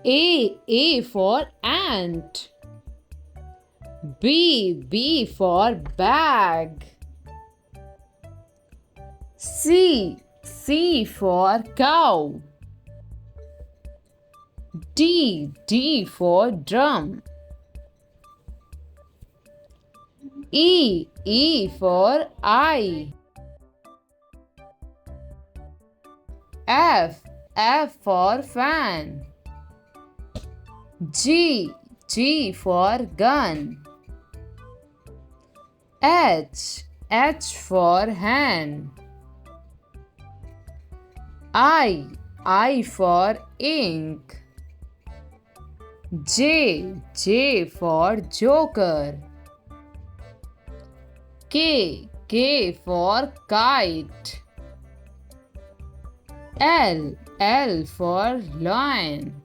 A for ant. B for bag. C for cow. D for drum. E for eye. F for fan. G for gun. H for hand. I for ink. J for joker. K for kite. L for lion.